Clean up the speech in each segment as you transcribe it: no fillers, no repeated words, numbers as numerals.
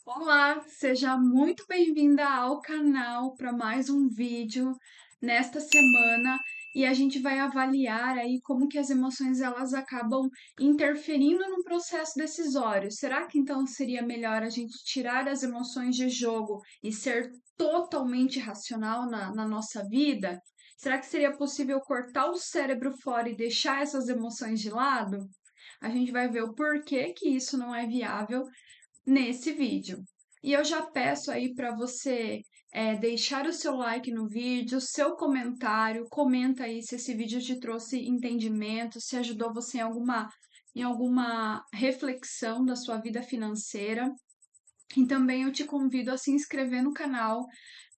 Olá, seja muito bem-vinda ao canal para mais um vídeo nesta semana e a gente vai avaliar aí como que as emoções elas acabam interferindo no processo decisório. Será que então seria melhor a gente tirar as emoções de jogo e ser totalmente racional na nossa vida? Será que seria possível cortar o cérebro fora e deixar essas emoções de lado? A gente vai ver o porquê que isso não é viável nesse vídeo. E eu já peço aí para você deixar o seu like no vídeo, seu comentário, comenta aí se esse vídeo te trouxe entendimento, se ajudou você em alguma reflexão da sua vida financeira. E também eu te convido a se inscrever no canal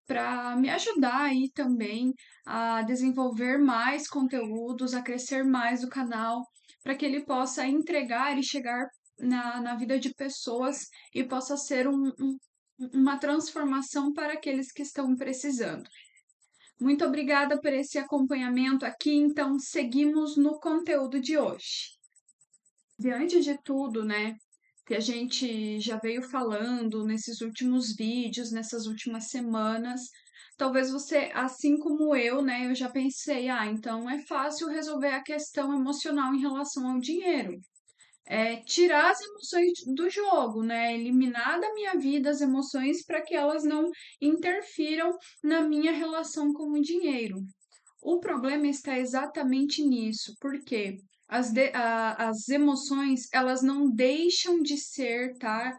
para me ajudar aí também a desenvolver mais conteúdos, a crescer mais o canal, para que ele possa entregar e chegar na vida de pessoas e possa ser uma transformação para aqueles que estão precisando. Muito obrigada por esse acompanhamento aqui, então seguimos no conteúdo de hoje. Diante de tudo, né, que a gente já veio falando nesses últimos vídeos, nessas últimas semanas, talvez você, assim como eu, né, eu já pensei, então é fácil resolver a questão emocional em relação ao dinheiro. É tirar as emoções do jogo, né? Eliminar da minha vida as emoções para que elas não interfiram na minha relação com o dinheiro. O problema está exatamente nisso, porque as emoções, elas não deixam de ser, tá?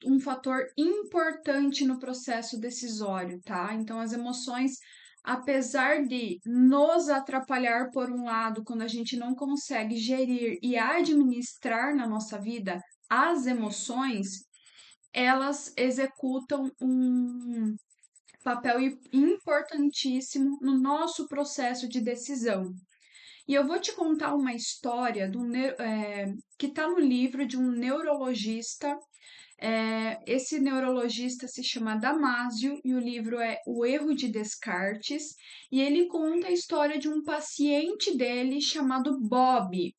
Um fator importante no processo decisório, tá? Então, as emoções, apesar de nos atrapalhar por um lado, quando a gente não consegue gerir e administrar na nossa vida as emoções, elas executam um papel importantíssimo no nosso processo de decisão. E eu vou te contar uma história que está no livro de um neurologista. Esse neurologista se chama Damásio e o livro é O Erro de Descartes. E ele conta a história de um paciente dele chamado Bob.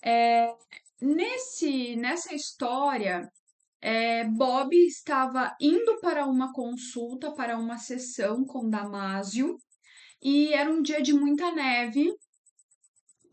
É, nessa história, Bob estava indo para uma consulta, para uma sessão com Damásio, e era um dia de muita neve,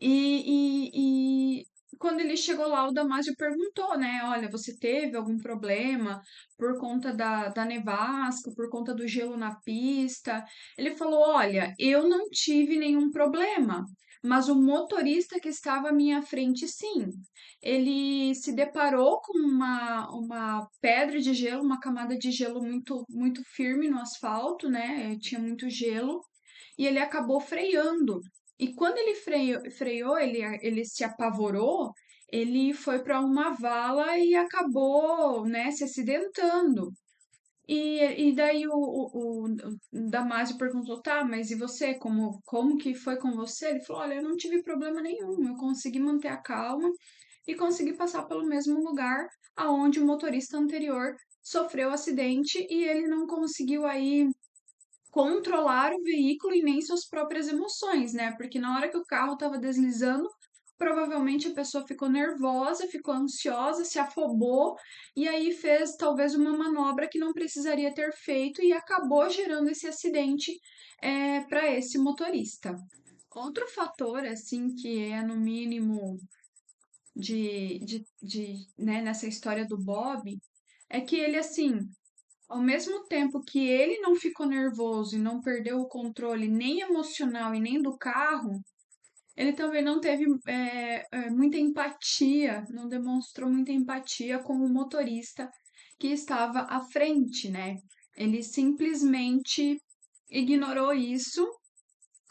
e quando ele chegou lá, o Damásio perguntou, né? Olha, você teve algum problema por conta da nevasca, por conta do gelo na pista? Ele falou: Olha, eu não tive nenhum problema, mas o motorista que estava à minha frente, sim. Ele se deparou com uma pedra de gelo, uma camada de gelo muito, muito firme no asfalto, né? Tinha muito gelo e ele acabou freando. E quando ele freou, ele se apavorou, ele foi para uma vala e acabou, né, se acidentando. E daí o Damásio perguntou, tá, mas e você, como que foi com você? Ele falou, olha, eu não tive problema nenhum, eu consegui manter a calma e consegui passar pelo mesmo lugar aonde o motorista anterior sofreu o acidente e ele não conseguiu aí controlar o veículo e nem suas próprias emoções, né? Porque na hora que o carro estava deslizando, provavelmente a pessoa ficou nervosa, ficou ansiosa, se afobou e aí fez talvez uma manobra que não precisaria ter feito e acabou gerando esse acidente para esse motorista. Outro fator, assim, que é no mínimo né, nessa história do Bob, é que ele, assim, ao mesmo tempo que ele não ficou nervoso e não perdeu o controle nem emocional e nem do carro, ele também não teve muita empatia, não demonstrou muita empatia com o motorista que estava à frente, né? Ele simplesmente ignorou isso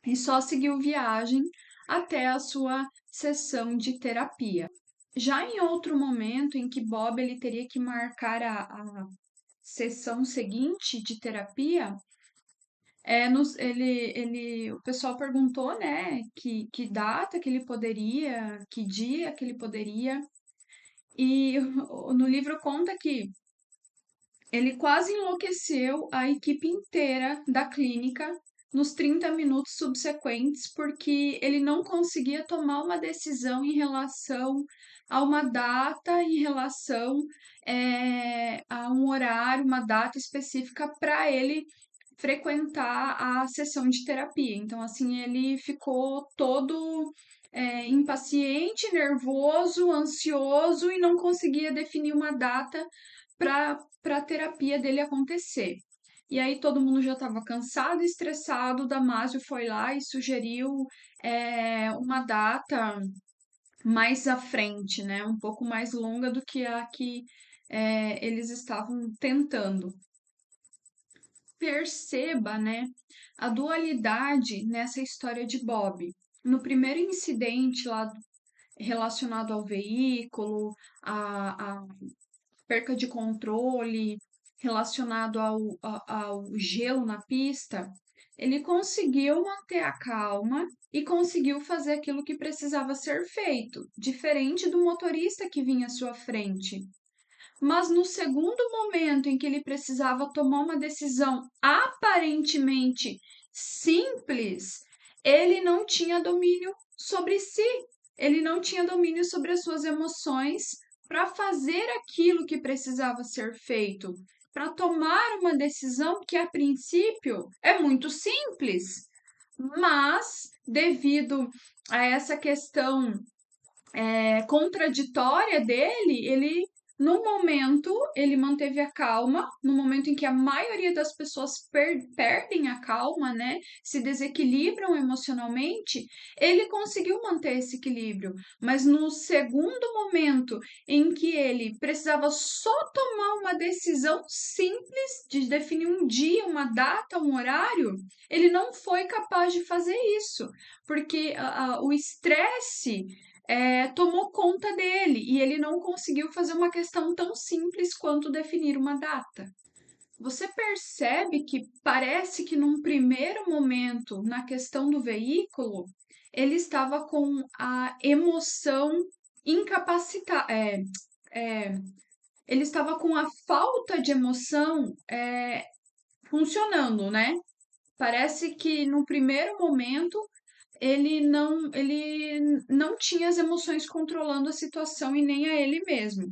e só seguiu viagem até a sua sessão de terapia. Já em outro momento em que Bob ele teria que marcar a sessão seguinte de terapia, o pessoal perguntou, né, que data que ele poderia, que dia que ele poderia, e no livro conta que ele quase enlouqueceu a equipe inteira da clínica nos 30 minutos subsequentes, porque ele não conseguia tomar uma decisão em relação a uma data, em relação a um horário, uma data específica para ele frequentar a sessão de terapia. Então, assim, ele ficou todo impaciente, nervoso, ansioso e não conseguia definir uma data para a terapia dele acontecer. E aí todo mundo já estava cansado, estressado. O Damásio foi lá e sugeriu uma data mais à frente, né? Um pouco mais longa do que a que eles estavam tentando. Perceba, né, a dualidade nessa história de Bob. No primeiro incidente lá relacionado ao veículo, a perca de controle, relacionado ao gelo na pista, ele conseguiu manter a calma e conseguiu fazer aquilo que precisava ser feito, diferente do motorista que vinha à sua frente. Mas no segundo momento em que ele precisava tomar uma decisão aparentemente simples, ele não tinha domínio sobre si, ele não tinha domínio sobre as suas emoções para fazer aquilo que precisava ser feito, para tomar uma decisão que a princípio é muito simples, mas devido a essa questão contraditória dele, ele no momento ele manteve a calma, no momento em que a maioria das pessoas perdem a calma, né, se desequilibram emocionalmente, ele conseguiu manter esse equilíbrio. Mas no segundo momento em que ele precisava só tomar uma decisão simples de definir um dia, uma data, um horário, ele não foi capaz de fazer isso, porque o estresse tomou conta dele e ele não conseguiu fazer uma questão tão simples quanto definir uma data. Você percebe que parece que num primeiro momento, na questão do veículo, ele estava com a emoção incapacitada. Ele estava com a falta de emoção funcionando, né? Parece que no primeiro momento ele não tinha as emoções controlando a situação e nem a ele mesmo.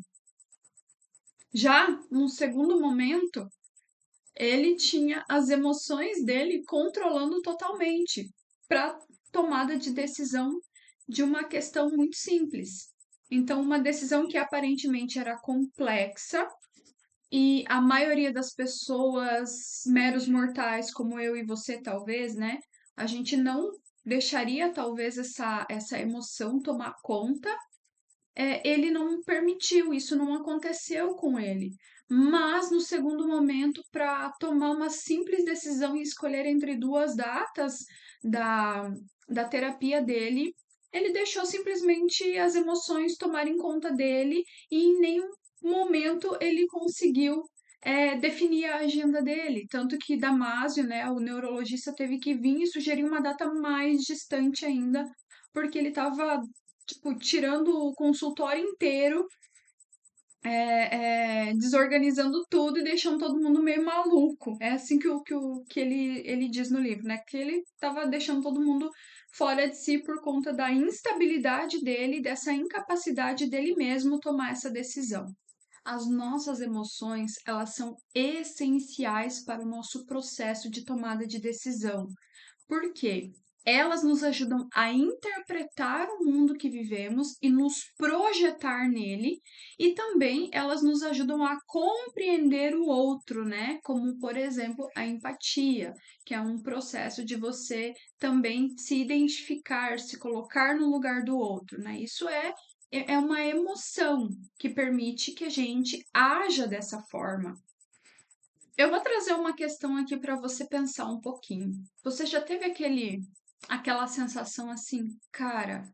Já no segundo momento, ele tinha as emoções dele controlando totalmente para tomada de decisão de uma questão muito simples. Então, uma decisão que aparentemente era complexa e a maioria das pessoas, meros mortais como eu e você, talvez, né? A gente não deixaria talvez essa emoção tomar conta. Ele não permitiu, isso não aconteceu com ele. Mas no segundo momento, para tomar uma simples decisão e escolher entre duas datas da, da terapia dele, ele deixou simplesmente as emoções tomarem conta dele e em nenhum momento ele conseguiu definir a agenda dele. Tanto que Damásio, né, o neurologista, teve que vir e sugerir uma data mais distante ainda, porque ele estava tipo, tirando o consultório inteiro, desorganizando tudo e deixando todo mundo meio maluco. É assim que ele diz no livro, né? Que ele estava deixando todo mundo fora de si por conta da instabilidade dele, dessa incapacidade dele mesmo tomar essa decisão. As nossas emoções, elas são essenciais para o nosso processo de tomada de decisão. Por quê? Elas nos ajudam a interpretar o mundo que vivemos e nos projetar nele, e também elas nos ajudam a compreender o outro, né? Como, por exemplo, a empatia, que é um processo de você também se identificar, se colocar no lugar do outro, né? Isso é uma emoção que permite que a gente haja dessa forma. Eu vou trazer uma questão aqui para você pensar um pouquinho. Você já teve aquela sensação assim, cara,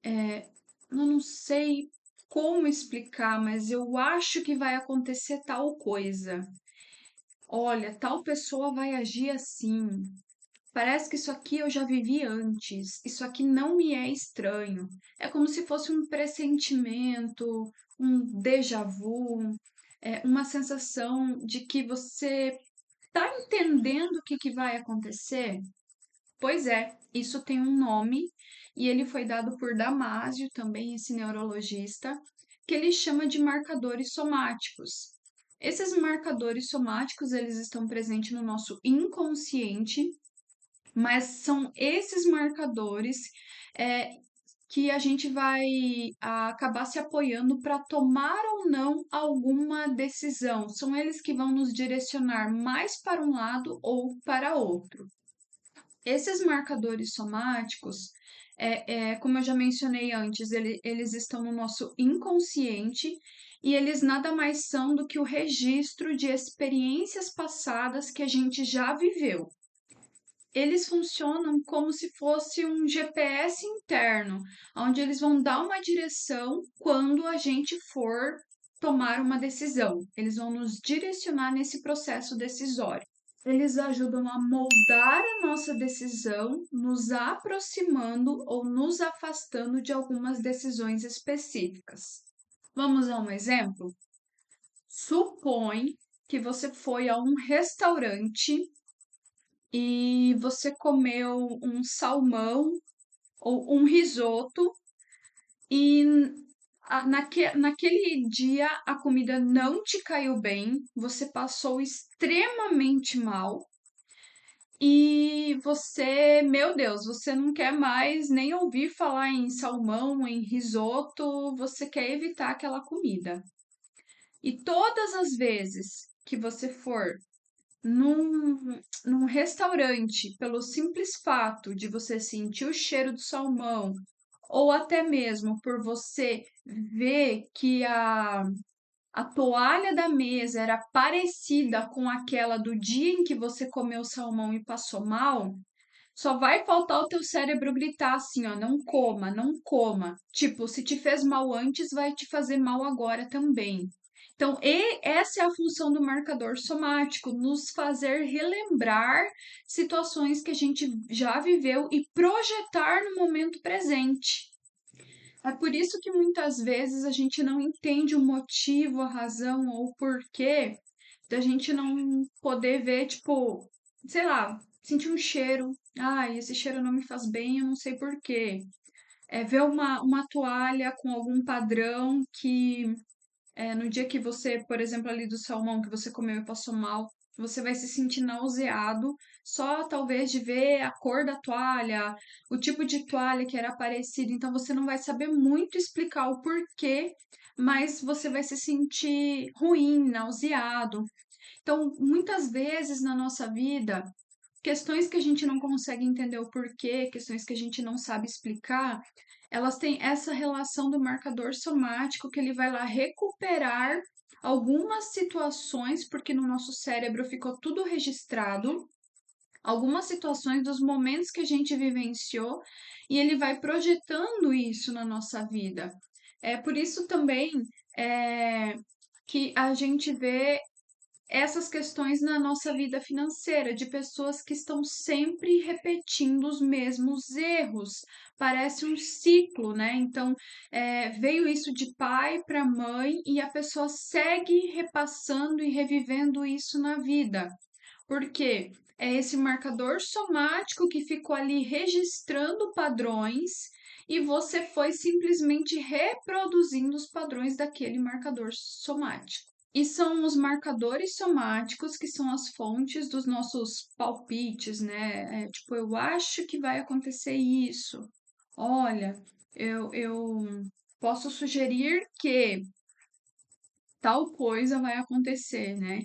eu não sei como explicar, mas eu acho que vai acontecer tal coisa. Olha, tal pessoa vai agir assim. Parece que isso aqui eu já vivi antes. Isso aqui não me é estranho. É como se fosse um pressentimento, um déjà vu, uma sensação de que você tá entendendo o que vai acontecer? Pois é, isso tem um nome e ele foi dado por Damásio, também esse neurologista, que ele chama de marcadores somáticos. Esses marcadores somáticos, eles estão presentes no nosso inconsciente, mas são esses marcadores é, que a gente vai acabar se apoiando para tomar ou não alguma decisão. São eles que vão nos direcionar mais para um lado ou para outro. Esses marcadores somáticos, como eu já mencionei antes, eles estão no nosso inconsciente e eles nada mais são do que o registro de experiências passadas que a gente já viveu. Eles funcionam como se fosse um GPS interno, onde eles vão dar uma direção quando a gente for tomar uma decisão. Eles vão nos direcionar nesse processo decisório. Eles ajudam a moldar a nossa decisão, nos aproximando ou nos afastando de algumas decisões específicas. Vamos a um exemplo? Supõe que você foi a um restaurante e você comeu um salmão ou um risoto e naquele dia a comida não te caiu bem, você passou extremamente mal e você, meu Deus, você não quer mais nem ouvir falar em salmão, em risoto, você quer evitar aquela comida. E todas as vezes que você for num restaurante, pelo simples fato de você sentir o cheiro do salmão, ou até mesmo por você ver que a toalha da mesa era parecida com aquela do dia em que você comeu salmão e passou mal, só vai faltar o teu cérebro gritar assim, ó, não coma, não coma. Tipo, se te fez mal antes, vai te fazer mal agora também. Então, essa é a função do marcador somático, nos fazer relembrar situações que a gente já viveu e projetar no momento presente. É por isso que muitas vezes a gente não entende o motivo, a razão ou o porquê da gente não poder ver, tipo, sei lá, sentir um cheiro. Ah, esse cheiro não me faz bem, eu não sei por quê. Ver uma toalha com algum padrão que no dia que você, por exemplo, ali do salmão que você comeu e passou mal, você vai se sentir nauseado, só talvez de ver a cor da toalha, o tipo de toalha que era parecido. Então você não vai saber muito explicar o porquê, mas você vai se sentir ruim, nauseado. Então, muitas vezes na nossa vida, questões que a gente não consegue entender o porquê, questões que a gente não sabe explicar, elas têm essa relação do marcador somático que ele vai lá recuperar algumas situações, porque no nosso cérebro ficou tudo registrado, algumas situações dos momentos que a gente vivenciou e ele vai projetando isso na nossa vida. É por isso também é, que a gente vê essas questões na nossa vida financeira, de pessoas que estão sempre repetindo os mesmos erros. Parece um ciclo, né? Então, veio isso de pai para mãe e a pessoa segue repassando e revivendo isso na vida. Por quê? É esse marcador somático que ficou ali registrando padrões e você foi simplesmente reproduzindo os padrões daquele marcador somático. E são os marcadores somáticos que são as fontes dos nossos palpites, né? Tipo, eu acho que vai acontecer isso. Olha, eu posso sugerir que tal coisa vai acontecer, né?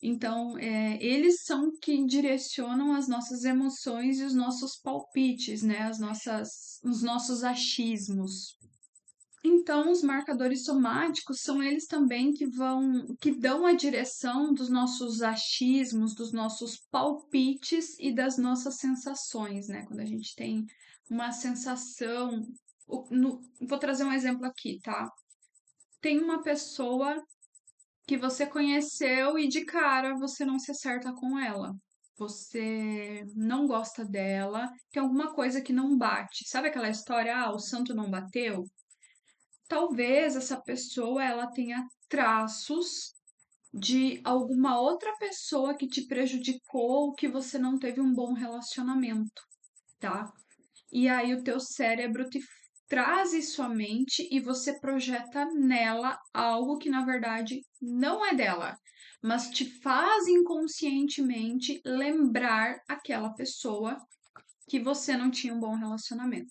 Então, eles são que direcionam as nossas emoções e os nossos palpites, né? Os nossos achismos. Então, os marcadores somáticos são eles também que dão a direção dos nossos achismos, dos nossos palpites e das nossas sensações, né? Quando a gente tem uma sensação, vou trazer um exemplo aqui, tá? Tem uma pessoa que você conheceu e de cara você não se acerta com ela. Você não gosta dela, tem alguma coisa que não bate. Sabe aquela história, o santo não bateu? Talvez essa pessoa ela tenha traços de alguma outra pessoa que te prejudicou ou que você não teve um bom relacionamento, tá? E aí o teu cérebro traz isso à mente e você projeta nela algo que na verdade não é dela, mas te faz inconscientemente lembrar aquela pessoa que você não tinha um bom relacionamento.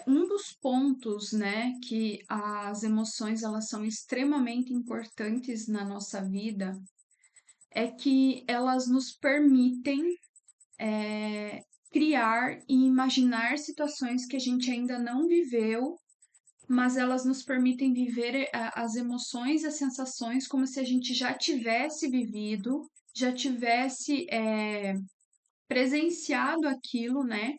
Um dos pontos, né, que as emoções elas são extremamente importantes na nossa vida é que elas nos permitem criar e imaginar situações que a gente ainda não viveu, mas elas nos permitem viver as emoções e as sensações como se a gente já tivesse vivido, já tivesse presenciado aquilo, né?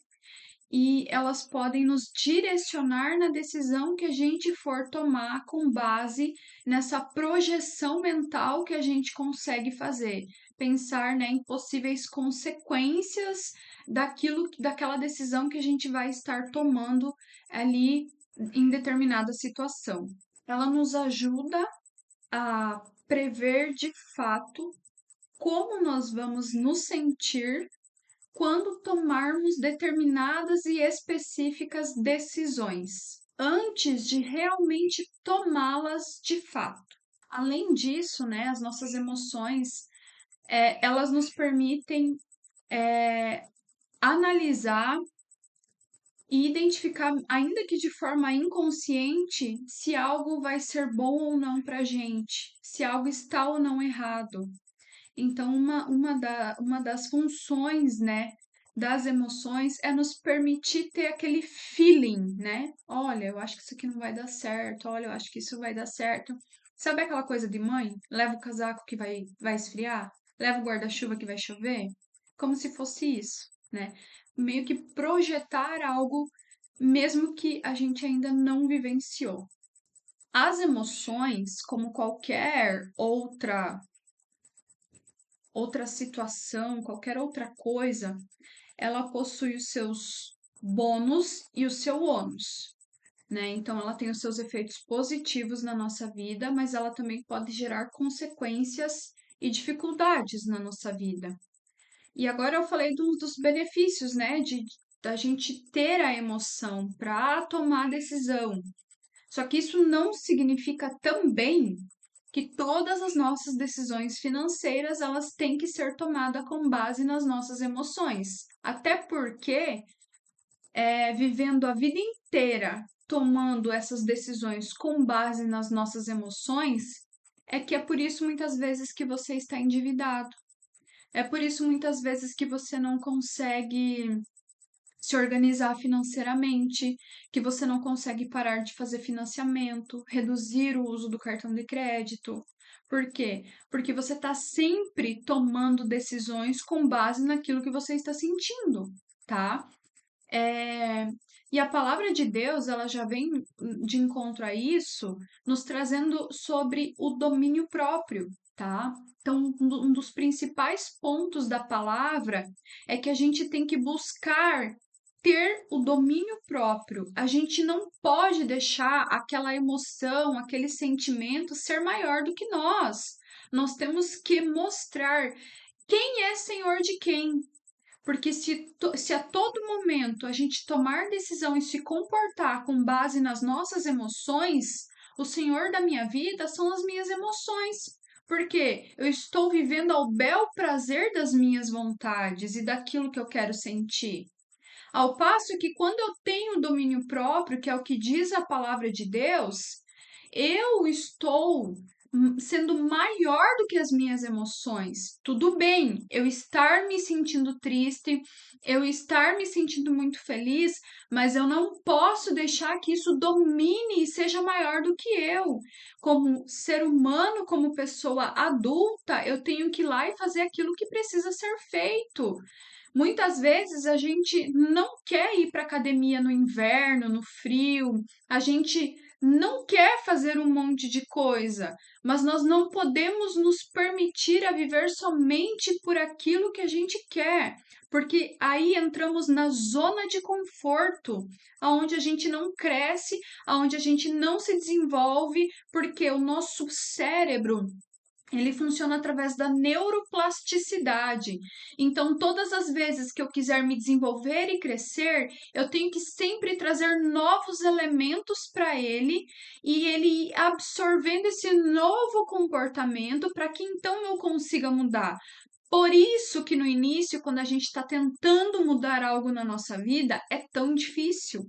E elas podem nos direcionar na decisão que a gente for tomar com base nessa projeção mental que a gente consegue fazer. Pensar, né, em possíveis consequências daquela decisão que a gente vai estar tomando ali em determinada situação. Ela nos ajuda a prever de fato como nós vamos nos sentir quando tomarmos determinadas e específicas decisões, antes de realmente tomá-las de fato. Além disso, né, as nossas emoções, elas nos permitem analisar e identificar, ainda que de forma inconsciente, se algo vai ser bom ou não para a gente, se algo está ou não errado. Então, uma das funções, né, das emoções é nos permitir ter aquele feeling, né? Olha, eu acho que isso aqui não vai dar certo, olha, eu acho que isso vai dar certo. Sabe aquela coisa de mãe? Leva o casaco que vai esfriar, leva o guarda-chuva que vai chover? Como se fosse isso, né? Meio que projetar algo, mesmo que a gente ainda não vivenciou. As emoções, como qualquer outra situação, qualquer outra coisa, ela possui os seus bônus e o seu ônus, né? Então, ela tem os seus efeitos positivos na nossa vida, mas ela também pode gerar consequências e dificuldades na nossa vida. E agora eu falei dos benefícios, né? Da gente ter a emoção para tomar decisão. Só que isso não significa também que todas as nossas decisões financeiras elas têm que ser tomadas com base nas nossas emoções. Até porque vivendo a vida inteira tomando essas decisões com base nas nossas emoções, é que é por isso muitas vezes que você está endividado. É por isso muitas vezes que você não consegue se organizar financeiramente, que você não consegue parar de fazer financiamento, reduzir o uso do cartão de crédito. Por quê? Porque você está sempre tomando decisões com base naquilo que você está sentindo, tá? E a palavra de Deus, ela já vem de encontro a isso, nos trazendo sobre o domínio próprio, tá? Então, um dos principais pontos da palavra é que a gente tem que buscar ter o domínio próprio. A gente não pode deixar aquela emoção, aquele sentimento ser maior do que nós. Nós temos que mostrar quem é senhor de quem. Porque se a todo momento a gente tomar decisão e se comportar com base nas nossas emoções, o senhor da minha vida são as minhas emoções. Porque eu estou vivendo ao bel prazer das minhas vontades e daquilo que eu quero sentir. Ao passo que quando eu tenho domínio próprio, que é o que diz a palavra de Deus, eu estou sendo maior do que as minhas emoções. Tudo bem, eu estar me sentindo triste, eu estar me sentindo muito feliz, mas eu não posso deixar que isso domine e seja maior do que eu. Como ser humano, como pessoa adulta, eu tenho que ir lá e fazer aquilo que precisa ser feito. Muitas vezes a gente não quer ir para academia no inverno, no frio, a gente não quer fazer um monte de coisa, mas nós não podemos nos permitir a viver somente por aquilo que a gente quer, porque aí entramos na zona de conforto, aonde a gente não cresce, aonde a gente não se desenvolve, porque o nosso cérebro Ele funciona através da neuroplasticidade. Então, todas as vezes que eu quiser me desenvolver e crescer, eu tenho que sempre trazer novos elementos para ele e ele ir absorvendo esse novo comportamento para que então eu consiga mudar. Por isso que no início, quando a gente está tentando mudar algo na nossa vida, é tão difícil,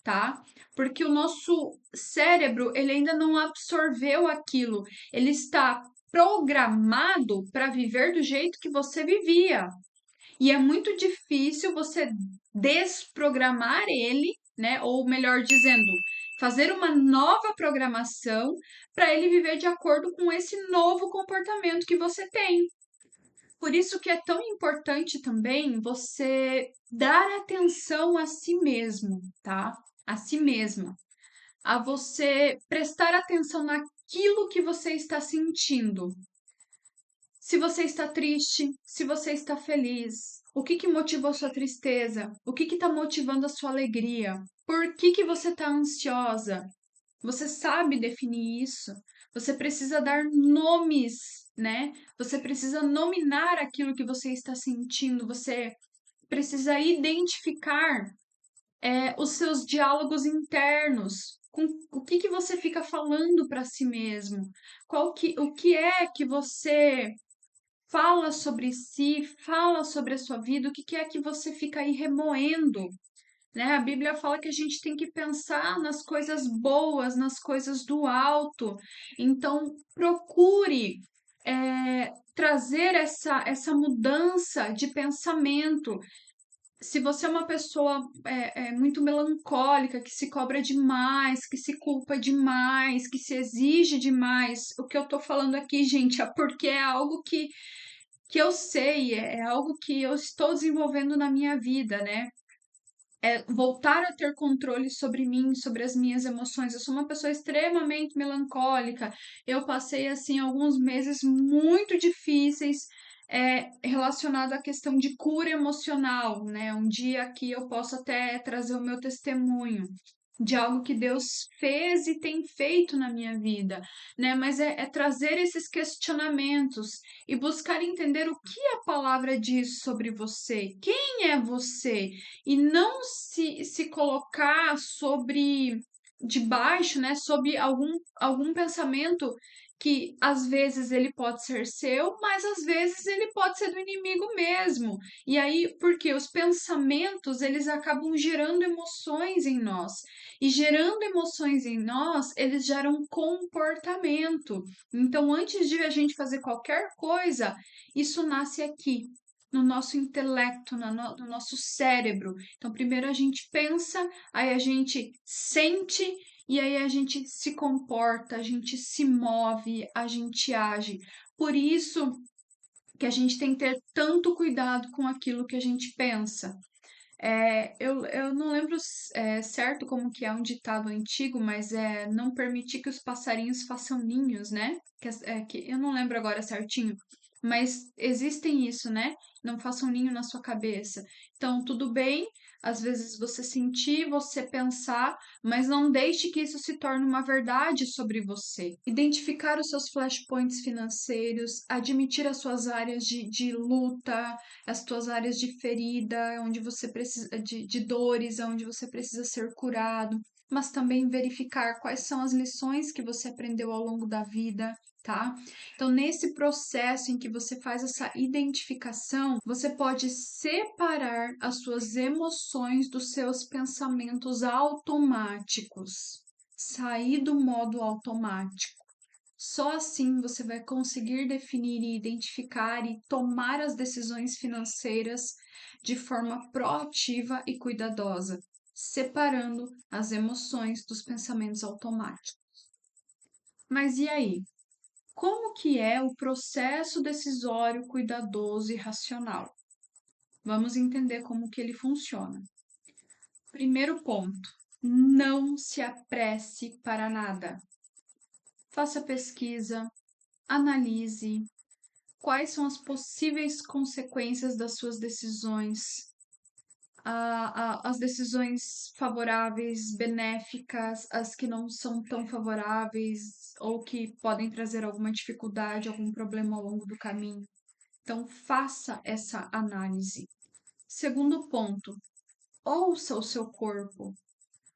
tá? Porque o nosso cérebro, ele ainda não absorveu aquilo. Ele está programado para viver do jeito que você vivia. E é muito difícil você desprogramar ele, né? Ou melhor dizendo, fazer uma nova programação para ele viver de acordo com esse novo comportamento que você tem. Por isso que é tão importante também você dar atenção a si mesmo, tá? A si mesma, a você prestar atenção naquilo que você está sentindo. Se você está triste, se você está feliz, o que que motivou a sua tristeza? O que que está motivando a sua alegria? Por que que você está ansiosa? Você sabe definir isso? Você precisa dar nomes, né? Você precisa nominar aquilo que você está sentindo. Você precisa identificar os seus diálogos internos. Com o que que você fica falando para si mesmo? O que é que você fala sobre si, fala sobre a sua vida? O que que é que você fica aí remoendo? Né? A Bíblia fala que a gente tem que pensar nas coisas boas, nas coisas do alto. Então, procure trazer essa mudança de pensamento. Se você é uma pessoa muito melancólica, que se cobra demais, que se culpa demais, que se exige demais, o que eu tô falando aqui, gente, é porque é algo que eu sei, é algo que eu estou desenvolvendo na minha vida, né? Voltar a ter controle sobre mim, sobre as minhas emoções. Eu sou uma pessoa extremamente melancólica. Eu passei assim alguns meses muito difíceis relacionado à questão de cura emocional, né? Um dia aqui eu posso até trazer o meu testemunho de algo que Deus fez e tem feito na minha vida, né? Mas é trazer esses questionamentos e buscar entender o que a palavra diz sobre você, quem é você, e não se colocar sobre debaixo, né? Sobre algum pensamento que às vezes ele pode ser seu, mas às vezes ele pode ser do inimigo mesmo. E aí, porque os pensamentos, eles acabam gerando emoções em nós. E gerando emoções em nós, eles geram comportamento. Então, antes de a gente fazer qualquer coisa, isso nasce aqui, no nosso intelecto, no nosso cérebro. Então, primeiro a gente pensa, aí a gente sente e aí a gente se comporta, a gente se move, a gente age. Por isso que a gente tem que ter tanto cuidado com aquilo que a gente pensa. Eu não lembro certo como que é um ditado antigo, mas é não permitir que os passarinhos façam ninhos, né? Que eu não lembro agora certinho, mas existem isso, né? Não façam ninho na sua cabeça. Então, tudo bem, às vezes você sentir, você pensar, mas não deixe que isso se torne uma verdade sobre você. Identificar os seus flashpoints financeiros, admitir as suas áreas de luta, as tuas áreas de ferida, onde você precisa de dores, onde você precisa ser curado, mas também verificar quais são as lições que você aprendeu ao longo da vida, tá? Então, nesse processo em que você faz essa identificação, você pode separar as suas emoções dos seus pensamentos automáticos, sair do modo automático. Só assim você vai conseguir definir e identificar e tomar as decisões financeiras de forma proativa e cuidadosa, separando as emoções dos pensamentos automáticos. Mas e aí? Como que é o processo decisório cuidadoso e racional? Vamos entender como que ele funciona. Primeiro ponto: não se apresse para nada. Faça pesquisa, analise, quais são as possíveis consequências das suas decisões? as decisões favoráveis, benéficas, as que não são tão favoráveis ou que podem trazer alguma dificuldade, algum problema ao longo do caminho. Então, faça essa análise. Segundo ponto, ouça o seu corpo.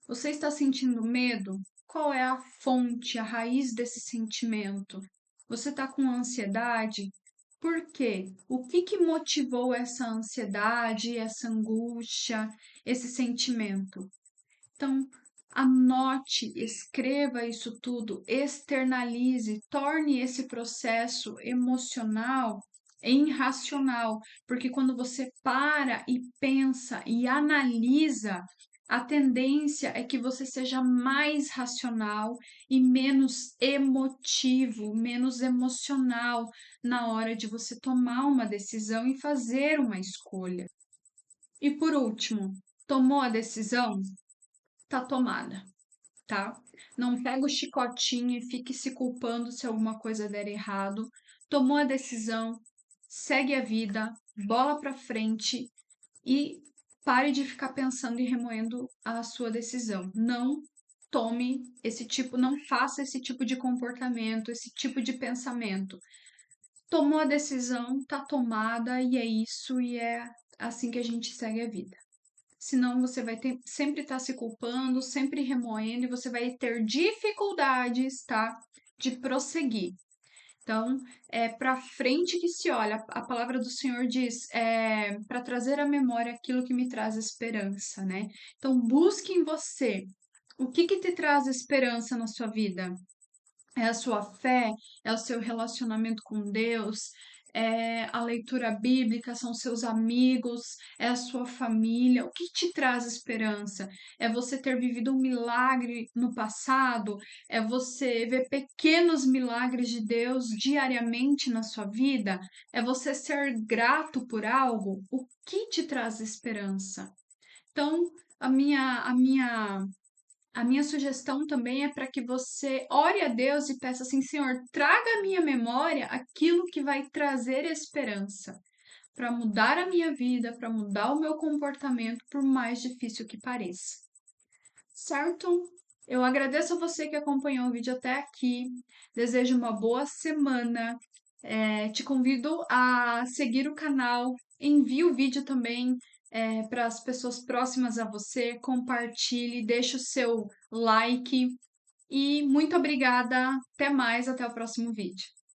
Você está sentindo medo? Qual é a fonte, a raiz desse sentimento? Você está com ansiedade? Por quê? O que que motivou essa ansiedade, essa angústia, esse sentimento? Então, anote, escreva isso tudo, externalize, torne esse processo emocional irracional, porque quando você para e pensa e analisa, a tendência é que você seja mais racional e menos emotivo, menos emocional na hora de você tomar uma decisão e fazer uma escolha. E por último, tomou a decisão? Tá tomada, tá? Não pega o chicotinho e fique se culpando se alguma coisa der errado. Tomou a decisão, segue a vida, bola pra frente e pare de ficar pensando e remoendo a sua decisão. Não tome esse tipo, não faça esse tipo de comportamento, esse tipo de pensamento. Tomou a decisão, tá tomada e é isso, e é assim que a gente segue a vida. Senão você vai sempre estar se culpando, sempre remoendo e você vai ter dificuldades, tá? De prosseguir. Então, é para frente que se olha. A palavra do Senhor diz, para trazer à memória aquilo que me traz esperança, né? Então, busque em você o que que te traz esperança na sua vida. É a sua fé, é o seu relacionamento com Deus, é a leitura bíblica, são seus amigos, é a sua família. O que te traz esperança? É você ter vivido um milagre no passado? É você ver pequenos milagres de Deus diariamente na sua vida? É você ser grato por algo? O que te traz esperança? Então, a minha sugestão também é para que você ore a Deus e peça assim: Senhor, traga à minha memória aquilo que vai trazer esperança, para mudar a minha vida, para mudar o meu comportamento, por mais difícil que pareça. Certo? Eu agradeço a você que acompanhou o vídeo até aqui. Desejo uma boa semana. Te convido a seguir o canal. Envie o vídeo também para as pessoas próximas a você. Compartilhe, deixe o seu like. E muito obrigada. Até mais, até o próximo vídeo.